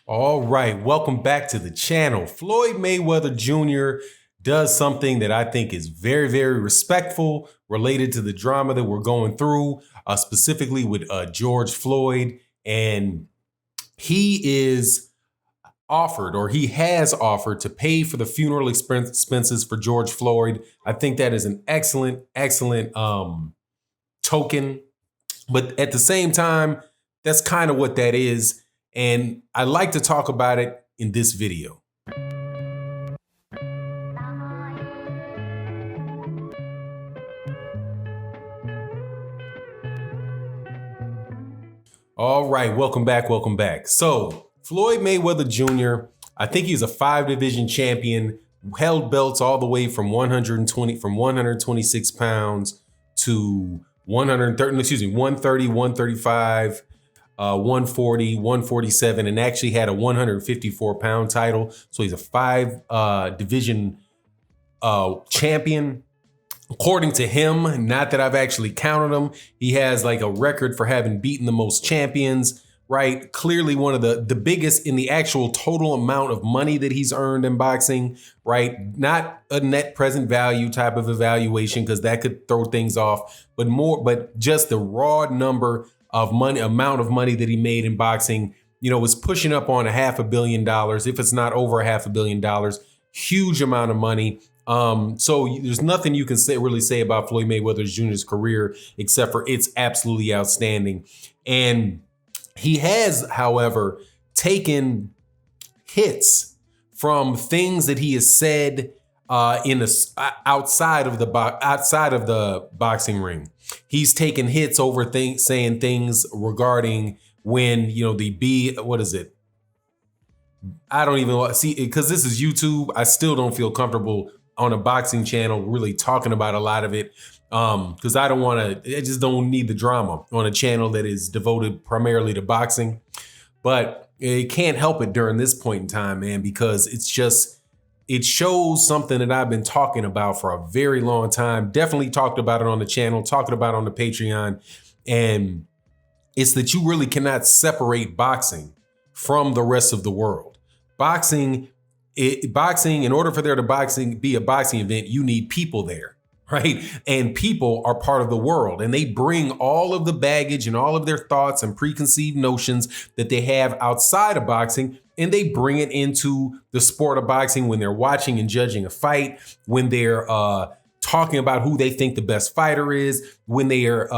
All right, welcome back to the channel. Floyd Mayweather Jr. does something that I think is very, very respectful related to the drama that we're going through, specifically with George Floyd. And he is offered, or he has offered, to pay for the funeral expenses for George Floyd. I think that is an excellent, excellent token. But at the same time, that's kind of what that is. And I like to talk about it in this video. All right, welcome back, welcome back. So Floyd Mayweather Jr., I think he's a 5-division champion, held belts all the way from 126 pounds to 130, 135, 140, 147, and actually had a 154-pound title. So he's a 5-division champion. According to him, not that I've actually counted him, he has like a record for having beaten the most champions, right? Clearly one of the biggest in the actual total amount of money that he's earned in boxing, right? Not a net present value type of evaluation, because that could throw things off, but just the raw number of money, amount of money that he made in boxing, was pushing up on $500 million, if it's not over $500 million. Huge amount of money. So there's nothing you can really say about Floyd Mayweather Jr.'s career except for it's absolutely outstanding. And he has, however, taken hits from things that he has said outside of the boxing ring. He's taken hits over saying things regarding when what is it? I don't even see, because this is YouTube. I still don't feel comfortable on a boxing channel really talking about a lot of it, because I just don't need the drama on a channel that is devoted primarily to boxing. But it can't help it during this point in time, man, because it shows something that I've been talking about for a very long time. Definitely talked about it on the channel, talking about it on the Patreon. And it's that you really cannot separate boxing from the rest of the world. Boxing, in order for there to be a boxing event, you need people there, right? And people are part of the world, and they bring all of the baggage and all of their thoughts and preconceived notions that they have outside of boxing, and they bring it into the sport of boxing when they're watching and judging a fight, when they're talking about who they think the best fighter is, when they are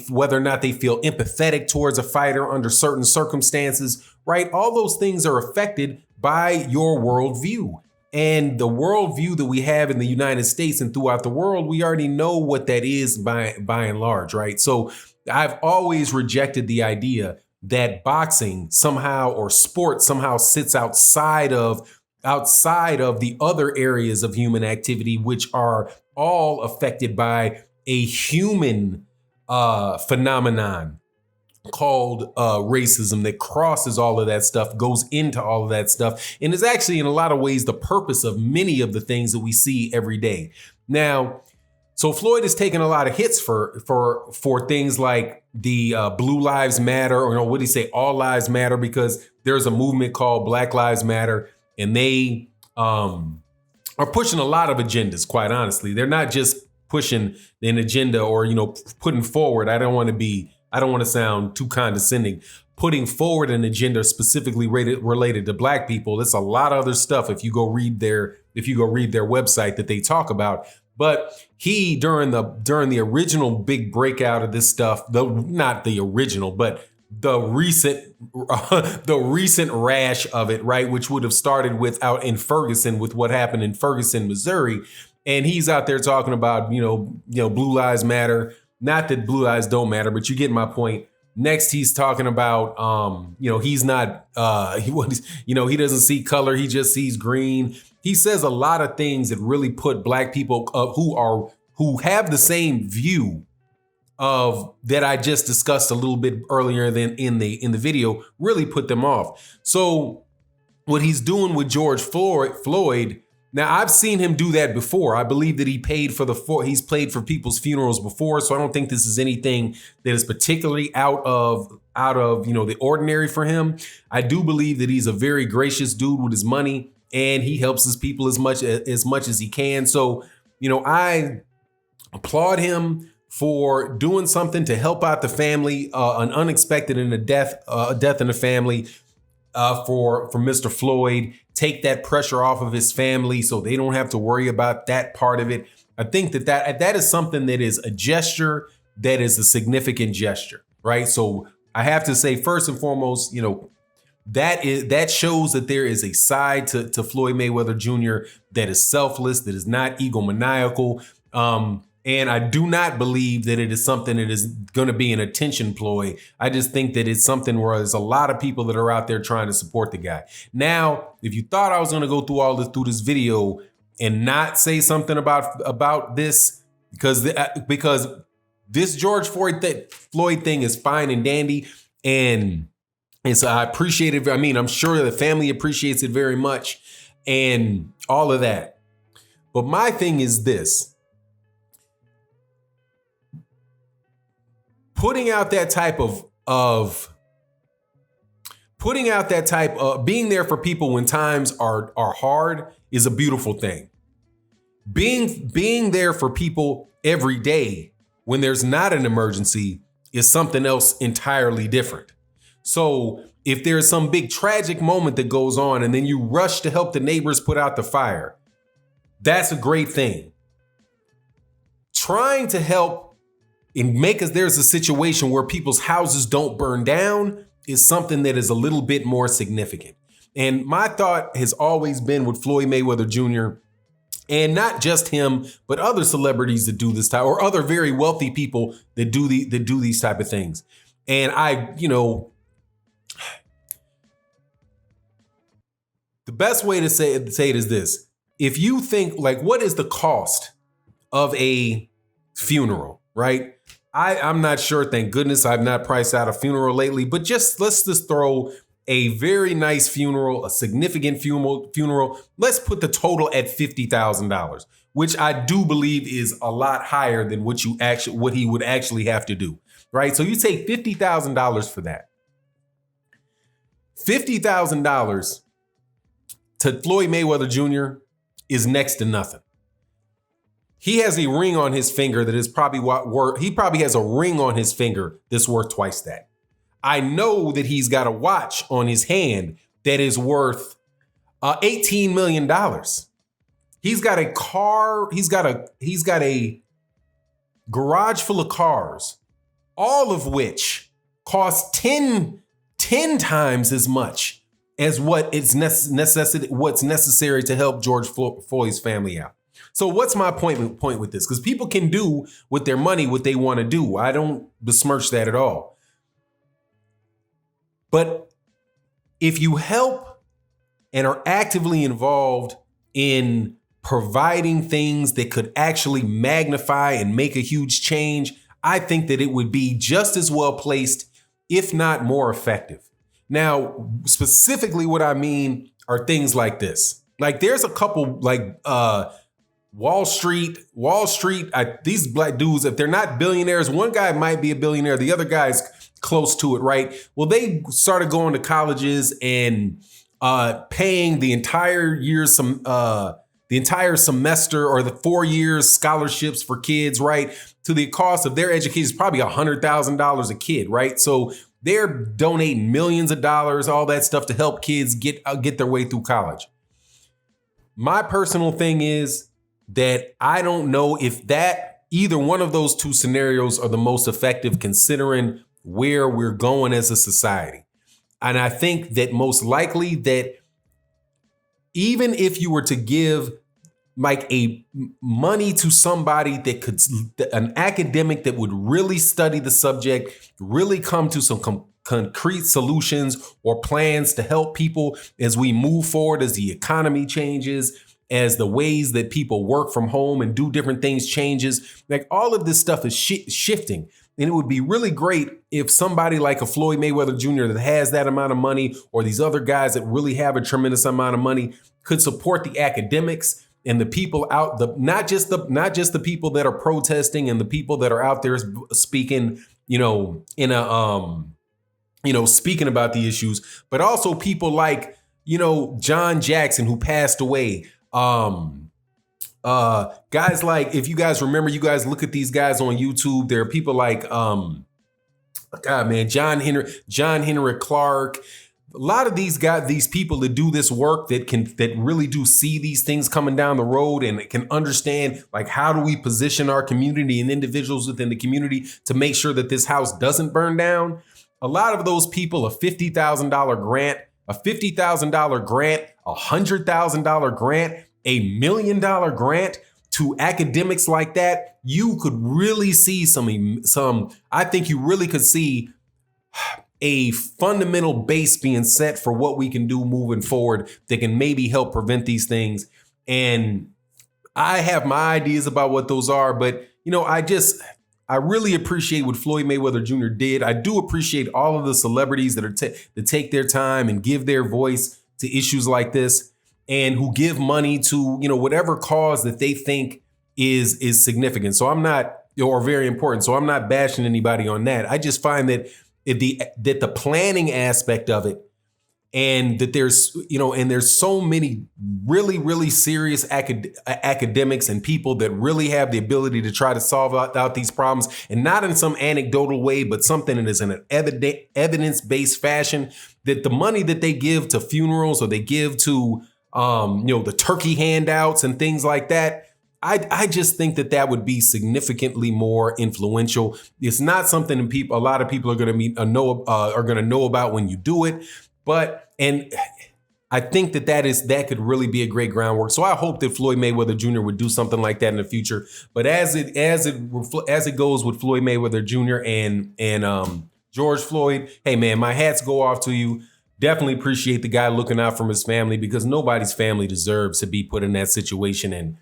whether or not they feel empathetic towards a fighter under certain circumstances, right? All those things are affected by your worldview. And the worldview that we have in the United States and throughout the world, we already know what that is by and large, right? So I've always rejected the idea that boxing somehow, or sport somehow, sits outside of the other areas of human activity, which are all affected by a human phenomenon called racism that crosses all of that stuff, goes into all of that stuff, and is actually in a lot of ways the purpose of many of the things that we see every day. Now, so Floyd has taken a lot of hits for things like the Blue Lives Matter, or what do you say, All Lives Matter, because there's a movement called Black Lives Matter, and they are pushing a lot of agendas, quite honestly. They're not just pushing an agenda or, putting forward. I don't want to sound too condescending. Putting forward an agenda specifically related to Black people. It's a lot of other stuff if you go read their website that they talk about. But he, during the original big breakout of this stuff, not the original, but the recent rash of it, right, which would have started out in Ferguson with what happened in Ferguson, Missouri, and he's out there talking about Blue Lives Matter. Not that blue lives don't matter, but you get my point. Next, he's talking about he's not he doesn't see color, he just sees green. He says a lot of things that really put Black people who have the same view of that I just discussed a little bit earlier than in the video, really put them off. So what he's doing with George Floyd Now, I've seen him do that before. I believe that he's played for people's funerals before, so I don't think this is anything that is particularly out of the ordinary for him. I do believe that he's a very gracious dude with his money, and he helps his people as much as he can. So, I applaud him for doing something to help out the family, an unexpected and a death in the family. For Mr. Floyd, take that pressure off of his family so they don't have to worry about that part of it. I think that is something that is a gesture, that is a significant gesture, right? So I have to say, first and foremost, that shows that there is a side to Floyd Mayweather Jr. that is selfless, that is not egomaniacal. And I do not believe that it is something that is going to be an attention ploy. I just think that it's something where there's a lot of people that are out there trying to support the guy. Now, if you thought I was going to go through this video and not say something about this, because this George Floyd thing is fine and dandy, and so I appreciate it. I mean, I'm sure the family appreciates it very much, and all of that. But my thing is this. Putting out that type of being there for people when times are hard is a beautiful thing. Being there for people every day when there's not an emergency is something else entirely different. So if there's some big tragic moment that goes on and then you rush to help the neighbors put out the fire, that's a great thing. Trying to help and there's a situation where people's houses don't burn down is something that is a little bit more significant. And my thought has always been with Floyd Mayweather Jr., and not just him, but other celebrities that do this type, or other very wealthy people that do these type of things. And the best way to say it is this. If you think, like, what is the cost of a funeral, right? I'm not sure. Thank goodness I've not priced out a funeral lately, but let's just throw a very nice funeral, a significant funeral. Let's put the total at $50,000, which I do believe is a lot higher than what he would actually have to do, right? So you take $50,000 for that. $50,000 to Floyd Mayweather Jr. is next to nothing. He has a ring on his finger that is probably he probably has a ring on his finger that's worth twice that. I know that he's got a watch on his hand that is worth $18 million. He's got a car. He's got a garage full of cars, all of which cost 10 times as much as what's necessary to help George Floyd's family out. So what's my point with this? Because people can do with their money what they want to do. I don't besmirch that at all. But if you help and are actively involved in providing things that could actually magnify and make a huge change, I think that it would be just as well placed, if not more effective. Now, specifically what I mean are things like this. Like there's a couple Wall Street, these black dudes, if they're not billionaires, one guy might be a billionaire, the other guy's close to it, right? Well, they started going to colleges and paying the entire semester or the 4 years scholarships for kids, right? To the cost of their education is probably $100,000 a kid, right? So they're donating millions of dollars, all that stuff to help kids get their way through college. My personal thing is that I don't know if either one of those two scenarios are the most effective considering where we're going as a society. And I think that most likely that even if you were to give like a money to somebody an academic that would really study the subject, really come to some concrete solutions or plans to help people as we move forward, as the economy changes, as the ways that people work from home and do different things changes, like all of this stuff is shifting. And it would be really great if somebody like a Floyd Mayweather Jr. that has that amount of money, or these other guys that really have a tremendous amount of money, could support the academics and the people out, not just the people that are protesting and the people that are out there speaking, in a speaking about the issues, but also people like, John Jackson, who passed away. Guys like, if you guys remember, you guys look at these guys on YouTube, there are people like, John Henry Clark. A lot of these guys, these people that do this work, that really do see these things coming down the road and can understand, like, how do we position our community and individuals within the community to make sure that this house doesn't burn down. A lot of those people, a $50,000 grant, a $50,000 grant, a $100,000 grant, $1 million grant to academics like that, you could really see I think you really could see a fundamental base being set for what we can do moving forward that can maybe help prevent these things. And I have my ideas about what those are, but I really appreciate what Floyd Mayweather Jr. did. I do appreciate all of the celebrities that take their time and give their voice to issues like this, and who give money to, whatever cause that they think is significant. So I'm not, or very important. So I'm not bashing anybody on that. I just find that that the planning aspect of it, and that there's so many really, really serious academics and people that really have the ability to try to solve out these problems, and not in some anecdotal way, but something that is in an evidence-based fashion, that the money that they give to funerals, or they give to, the turkey handouts and things like that, I just think that would be significantly more influential. It's not something that a lot of people are going to know about when you do it. And I think that could really be a great groundwork. So I hope that Floyd Mayweather Jr. would do something like that in the future. But as it goes with Floyd Mayweather Jr. and George Floyd, hey man, my hats go off to you. Definitely appreciate the guy looking out for his family, because nobody's family deserves to be put in that situation. And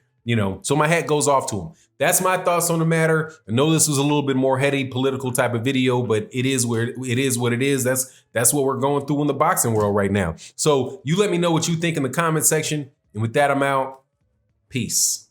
so my hat goes off to him. That's my thoughts on the matter. I know this was a little bit more heady, political type of video, but it is what it is. That's what we're going through in the boxing world right now. So you let me know what you think in the comment section. And with that, I'm out. Peace.